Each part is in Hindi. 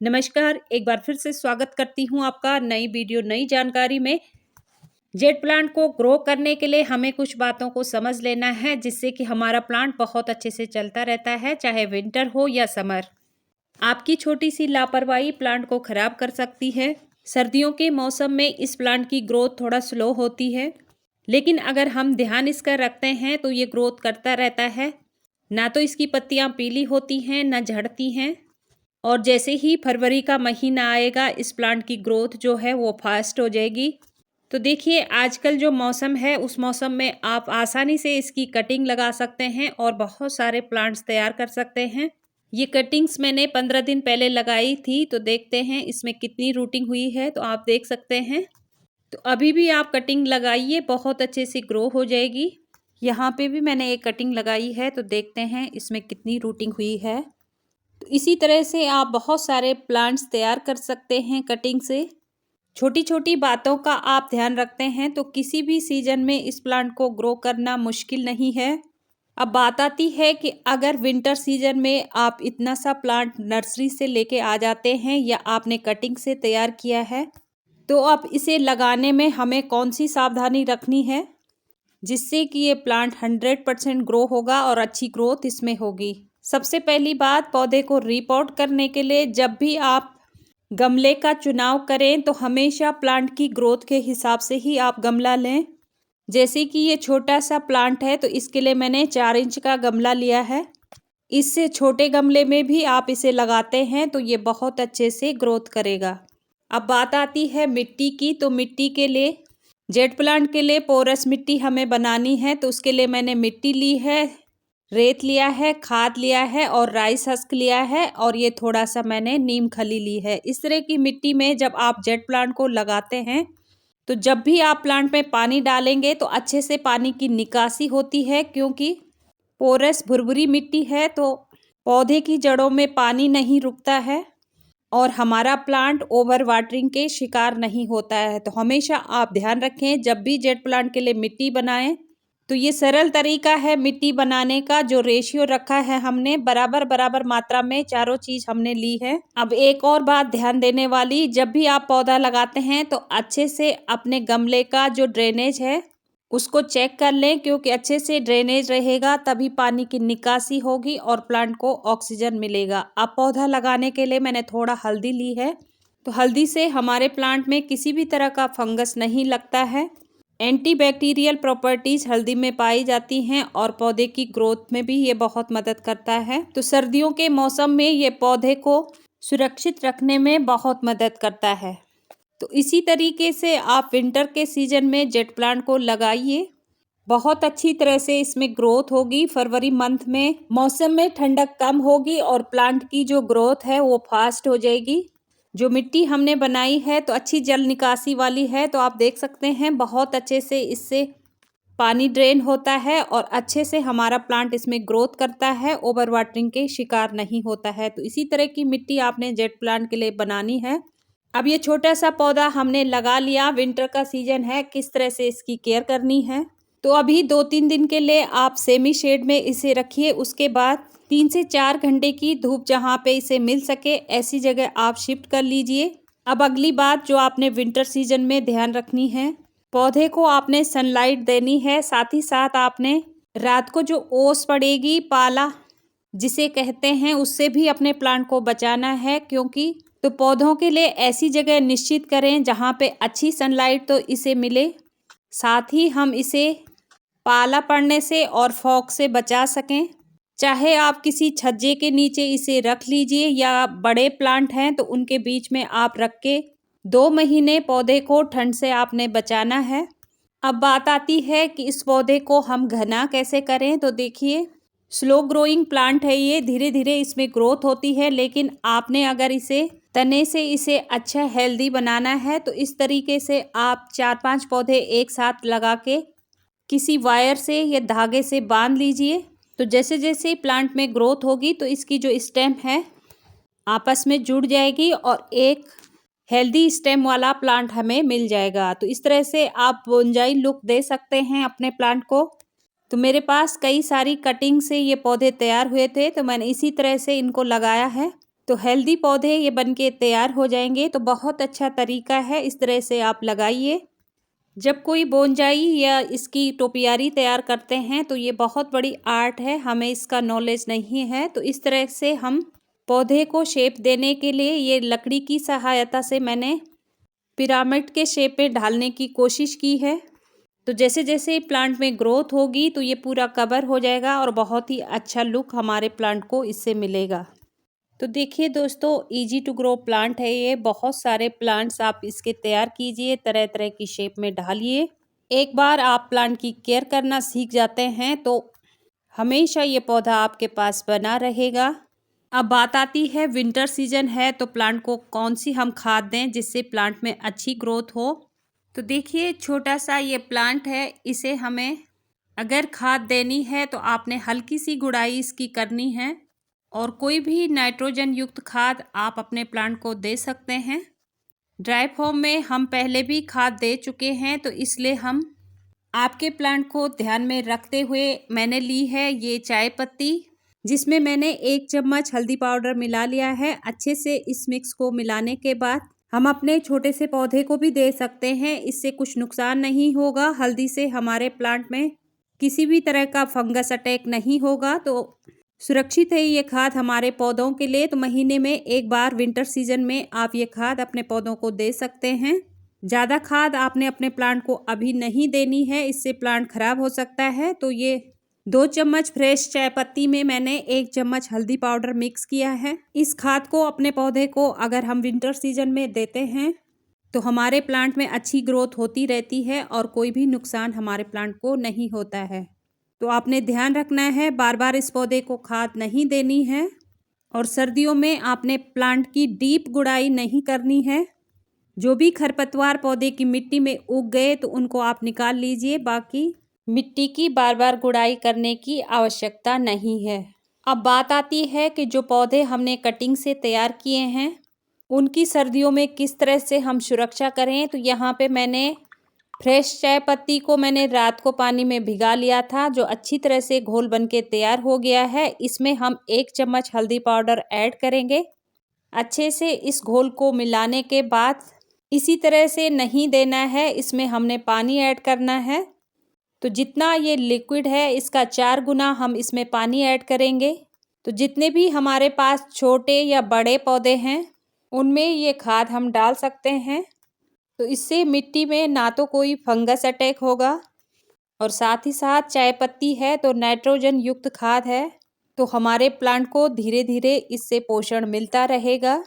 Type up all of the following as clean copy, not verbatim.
नमस्कार, एक बार फिर से स्वागत करती हूँ आपका नई वीडियो नई जानकारी में। जेट प्लांट को ग्रो करने के लिए हमें कुछ बातों को समझ लेना है जिससे कि हमारा प्लांट बहुत अच्छे से चलता रहता है, चाहे विंटर हो या समर। आपकी छोटी सी लापरवाही प्लांट को खराब कर सकती है। सर्दियों के मौसम में इस प्लांट की ग्रोथ थोड़ा स्लो होती है, लेकिन अगर हम ध्यान इसका रखते हैं तो ये ग्रोथ करता रहता है। ना तो इसकी पत्तियां पीली होती हैं, ना झड़ती हैं। और जैसे ही फरवरी का महीना आएगा, इस प्लांट की ग्रोथ जो है वो फास्ट हो जाएगी। तो देखिए, आजकल जो मौसम है उस मौसम में आप आसानी से इसकी कटिंग लगा सकते हैं और बहुत सारे प्लांट्स तैयार कर सकते हैं। ये कटिंग्स मैंने 15 दिन पहले लगाई थी, तो देखते हैं इसमें कितनी रूटिंग हुई है। तो आप देख सकते हैं, तो अभी भी आप कटिंग लगाइए, बहुत अच्छे से ग्रो हो जाएगी। यहाँ पे भी मैंने एक कटिंग लगाई है, तो देखते हैं इसमें कितनी रूटिंग हुई है। तो इसी तरह से आप बहुत सारे प्लांट्स तैयार कर सकते हैं कटिंग से। छोटी छोटी बातों का आप ध्यान रखते हैं तो किसी भी सीजन में इस प्लांट को ग्रो करना मुश्किल नहीं है। अब बात आती है कि अगर विंटर सीजन में आप इतना सा प्लांट नर्सरी से लेके आ जाते हैं या आपने कटिंग से तैयार किया है, तो अब इसे लगाने में हमें कौन सी सावधानी रखनी है जिससे कि ये प्लांट 100% ग्रो होगा और अच्छी ग्रोथ इसमें होगी। सबसे पहली बात, पौधे को रिपोर्ट करने के लिए जब भी आप गमले का चुनाव करें तो हमेशा प्लांट की ग्रोथ के हिसाब से ही आप गमला लें। जैसे कि ये छोटा सा प्लांट है तो इसके लिए मैंने 4 इंच का गमला लिया है। इससे छोटे गमले में भी आप इसे लगाते हैं तो ये बहुत अच्छे से ग्रोथ करेगा। अब बात आती है मिट्टी की, तो मिट्टी के लिए जेट प्लांट के लिए पोरस मिट्टी हमें बनानी है। तो उसके लिए मैंने मिट्टी ली है, रेत लिया है, खाद लिया है और राइस हस्क लिया है, और ये थोड़ा सा मैंने नीम खली ली है। इस तरह की मिट्टी में जब आप जेट प्लांट को लगाते हैं तो जब भी आप प्लांट में पानी डालेंगे तो अच्छे से पानी की निकासी होती है, क्योंकि पोरस भुरभुरी मिट्टी है तो पौधे की जड़ों में पानी नहीं रुकता है और हमारा प्लांट ओवर वाटरिंग के शिकार नहीं होता है। तो हमेशा आप ध्यान रखें, जब भी जेट प्लांट के लिए मिट्टी बनाएं तो ये सरल तरीका है मिट्टी बनाने का। जो रेशियो रखा है हमने, बराबर बराबर मात्रा में चारों चीज हमने ली है। अब एक और बात ध्यान देने वाली, जब भी आप पौधा लगाते हैं तो अच्छे से अपने गमले का जो ड्रेनेज है उसको चेक कर लें, क्योंकि अच्छे से ड्रेनेज रहेगा तभी पानी की निकासी होगी और प्लांट को ऑक्सीजन मिलेगा। अब पौधा लगाने के लिए मैंने थोड़ा हल्दी ली है, तो हल्दी से हमारे प्लांट में किसी भी तरह का फंगस नहीं लगता है। एंटीबैक्टीरियल प्रॉपर्टीज हल्दी में पाई जाती हैं और पौधे की ग्रोथ में भी ये बहुत मदद करता है। तो सर्दियों के मौसम में ये पौधे को सुरक्षित रखने में बहुत मदद करता है। तो इसी तरीके से आप विंटर के सीजन में जेट प्लांट को लगाइए, बहुत अच्छी तरह से इसमें ग्रोथ होगी। फरवरी मंथ में मौसम में ठंडक कम होगी और प्लांट की जो ग्रोथ है वो फास्ट हो जाएगी। जो मिट्टी हमने बनाई है तो अच्छी जल निकासी वाली है, तो आप देख सकते हैं बहुत अच्छे से इससे पानी ड्रेन होता है और अच्छे से हमारा प्लांट इसमें ग्रोथ करता है, ओवर वाटरिंग के शिकार नहीं होता है। तो इसी तरह की मिट्टी आपने जेट प्लांट के लिए बनानी है। अब ये छोटा सा पौधा हमने लगा लिया, विंटर का सीजन है, किस तरह से इसकी केयर करनी है। तो अभी 2-3 दिन के लिए आप सेमी शेड में इसे रखिए, उसके बाद 3 से 4 घंटे की धूप जहाँ पे इसे मिल सके ऐसी जगह आप शिफ्ट कर लीजिए। अब अगली बात जो आपने विंटर सीजन में ध्यान रखनी है, पौधे को आपने सनलाइट देनी है, साथ ही साथ आपने रात को जो ओस पड़ेगी, पाला जिसे कहते हैं, उससे भी अपने प्लांट को बचाना है। क्योंकि तो पौधों के लिए ऐसी जगह निश्चित करें जहाँ पे अच्छी सनलाइट तो इसे मिले, साथ ही हम इसे पाला पड़ने से और फॉग से बचा सकें। चाहे आप किसी छज्जे के नीचे इसे रख लीजिए या बड़े प्लांट हैं तो उनके बीच में आप रख के 2 महीने पौधे को ठंड से आपने बचाना है। अब बात आती है कि इस पौधे को हम घना कैसे करें। तो देखिए, स्लो ग्रोइंग प्लांट है ये, धीरे धीरे इसमें ग्रोथ होती है, लेकिन आपने अगर इसे तने से इसे अच्छा हेल्दी बनाना है तो इस तरीके से आप 4-5 पौधे एक साथ लगा के किसी वायर से या धागे से बांध लीजिए। तो जैसे जैसे प्लांट में ग्रोथ होगी तो इसकी जो स्टेम है आपस में जुड़ जाएगी और एक हेल्दी स्टेम वाला प्लांट हमें मिल जाएगा। तो इस तरह से आप बोंजाई लुक दे सकते हैं अपने प्लांट को। तो मेरे पास कई सारी कटिंग से ये पौधे तैयार हुए थे, तो मैंने इसी तरह से इनको लगाया है। तो हेल्दी पौधे ये बनके तैयार हो जाएंगे। तो बहुत अच्छा तरीका है, इस तरह से आप लगाइए। जब कोई बोनजाई या इसकी टोपियारी तैयार करते हैं तो ये बहुत बड़ी आर्ट है, हमें इसका नॉलेज नहीं है। तो इस तरह से हम पौधे को शेप देने के लिए ये लकड़ी की सहायता से मैंने पिरामिड के शेप में ढालने की कोशिश की है। तो जैसे जैसे प्लांट में ग्रोथ होगी तो ये पूरा कवर हो जाएगा और बहुत ही अच्छा लुक हमारे प्लांट को इससे मिलेगा। तो देखिए दोस्तों, इजी टू ग्रो प्लांट है ये। बहुत सारे प्लांट्स आप इसके तैयार कीजिए, तरह तरह की शेप में ढालिए। एक बार आप प्लांट की केयर करना सीख जाते हैं तो हमेशा ये पौधा आपके पास बना रहेगा। अब बात आती है, विंटर सीजन है तो प्लांट को कौन सी हम खाद दें जिससे प्लांट में अच्छी ग्रोथ हो। तो देखिए, छोटा सा ये प्लांट है, इसे हमें अगर खाद देनी है तो आपने हल्की सी गुड़ाई इसकी करनी है और कोई भी नाइट्रोजन युक्त खाद आप अपने प्लांट को दे सकते हैं। ड्राई फॉर्म में हम पहले भी खाद दे चुके हैं, तो इसलिए हम आपके प्लांट को ध्यान में रखते हुए मैंने ली है ये चाय पत्ती, जिसमें मैंने 1 चम्मच हल्दी पाउडर मिला लिया है। अच्छे से इस मिक्स को मिलाने के बाद हम अपने छोटे से पौधे को भी दे सकते हैं, इससे कुछ नुकसान नहीं होगा। हल्दी से हमारे प्लांट में किसी भी तरह का फंगस अटैक नहीं होगा, तो सुरक्षित है ये खाद हमारे पौधों के लिए। तो महीने में एक बार विंटर सीजन में आप ये खाद अपने पौधों को दे सकते हैं। ज़्यादा खाद आपने अपने प्लांट को अभी नहीं देनी है, इससे प्लांट खराब हो सकता है। तो ये 2 चम्मच फ्रेश चाय पत्ती में मैंने 1 चम्मच हल्दी पाउडर मिक्स किया है। इस खाद को अपने पौधे को अगर हम विंटर सीजन में देते हैं तो हमारे प्लांट में अच्छी ग्रोथ होती रहती है और कोई भी नुकसान हमारे प्लांट को नहीं होता है। तो आपने ध्यान रखना है, बार बार इस पौधे को खाद नहीं देनी है और सर्दियों में आपने प्लांट की डीप गुड़ाई नहीं करनी है। जो भी खरपतवार पौधे की मिट्टी में उग गए तो उनको आप निकाल लीजिए, बाकी मिट्टी की बार बार गुड़ाई करने की आवश्यकता नहीं है। अब बात आती है कि जो पौधे हमने कटिंग से तैयार किए हैं उनकी सर्दियों में किस तरह से हम सुरक्षा करें। तो यहाँ पे मैंने फ्रेश चाय पत्ती को मैंने रात को पानी में भिगा लिया था, जो अच्छी तरह से घोल बनके तैयार हो गया है। इसमें हम 1 चम्मच हल्दी पाउडर ऐड करेंगे। अच्छे से इस घोल को मिलाने के बाद इसी तरह से नहीं देना है, इसमें हमने पानी ऐड करना है। तो जितना ये लिक्विड है इसका 4 गुना हम इसमें पानी ऐड करेंगे। तो जितने भी हमारे पास छोटे या बड़े पौधे हैं उनमें ये खाद हम डाल सकते हैं। तो इससे मिट्टी में ना तो कोई फंगस अटैक होगा और साथ ही साथ चाय पत्ती है तो नाइट्रोजन युक्त खाद है, तो हमारे प्लांट को धीरे धीरे इससे पोषण मिलता रहेगा।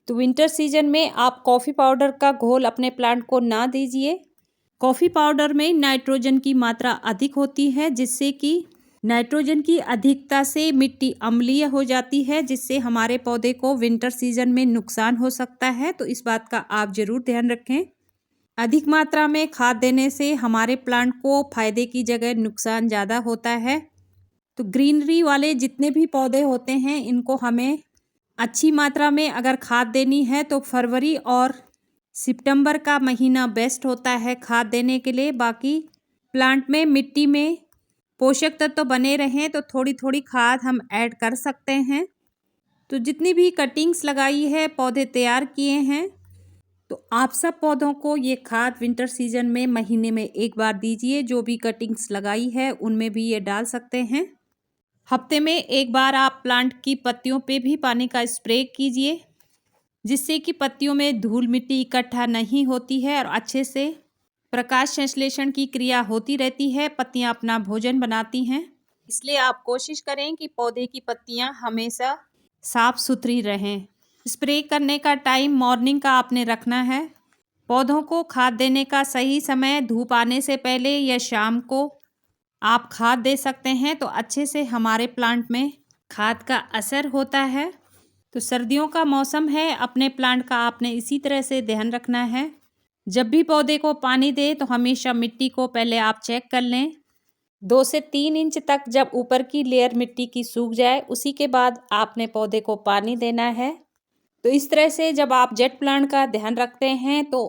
तो विंटर सीजन में आप कॉफ़ी पाउडर का घोल अपने प्लांट को ना दीजिए। कॉफ़ी पाउडर में नाइट्रोजन की मात्रा अधिक होती है, जिससे कि नाइट्रोजन की अधिकता से मिट्टी अम्लीय हो जाती है, जिससे हमारे पौधे को विंटर सीजन में नुकसान हो सकता है। तो इस बात का आप ज़रूर ध्यान रखें। अधिक मात्रा में खाद देने से हमारे प्लांट को फायदे की जगह नुकसान ज़्यादा होता है। तो ग्रीनरी वाले जितने भी पौधे होते हैं इनको हमें अच्छी मात्रा में अगर खाद देनी है तो फरवरी और सितंबर का महीना बेस्ट होता है खाद देने के लिए। बाकी प्लांट में मिट्टी में पोषक तत्व बने रहें तो थोड़ी थोड़ी खाद हम ऐड कर सकते हैं। तो जितनी भी कटिंग्स लगाई है, पौधे तैयार किए हैं, तो आप सब पौधों को ये खाद विंटर सीजन में महीने में एक बार दीजिए। जो भी कटिंग्स लगाई है उनमें भी ये डाल सकते हैं। हफ्ते में एक बार आप प्लांट की पत्तियों पे भी पानी का स्प्रे कीजिए, जिससे कि पत्तियों में धूल मिट्टी इकट्ठा नहीं होती है और अच्छे से प्रकाश संश्लेषण की क्रिया होती रहती है। पत्तियां अपना भोजन बनाती हैं, इसलिए आप कोशिश करें कि पौधे की पत्तियां हमेशा साफ सुथरी रहें। स्प्रे करने का टाइम मॉर्निंग का आपने रखना है। पौधों को खाद देने का सही समय धूप आने से पहले या शाम को आप खाद दे सकते हैं, तो अच्छे से हमारे प्लांट में खाद का असर होता है। तो सर्दियों का मौसम है, अपने प्लांट का आपने इसी तरह से ध्यान रखना है। जब भी पौधे को पानी दे तो हमेशा मिट्टी को पहले आप चेक कर लें। 2 से 3 इंच तक जब ऊपर की लेयर मिट्टी की सूख जाए उसी के बाद आपने पौधे को पानी देना है। तो इस तरह से जब आप जेट प्लांट का ध्यान रखते हैं तो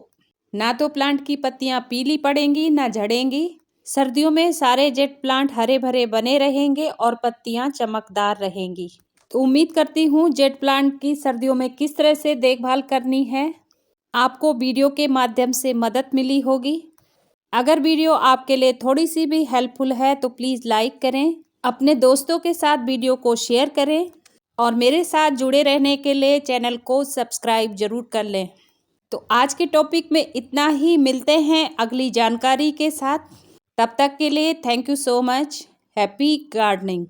ना तो प्लांट की पत्तियां पीली पड़ेंगी ना झड़ेंगी। सर्दियों में सारे जेट प्लांट हरे भरे बने रहेंगे और पत्तियां चमकदार रहेंगी। तो उम्मीद करती हूँ जेट प्लांट की सर्दियों में किस तरह से देखभाल करनी है आपको वीडियो के माध्यम से मदद मिली होगी। अगर वीडियो आपके लिए थोड़ी सी भी हेल्पफुल है तो प्लीज़ लाइक करें, अपने दोस्तों के साथ वीडियो को शेयर करें और मेरे साथ जुड़े रहने के लिए चैनल को सब्सक्राइब जरूर कर लें। तो आज के टॉपिक में इतना ही, मिलते हैं अगली जानकारी के साथ। तब तक के लिए thank you so much. Happy gardening.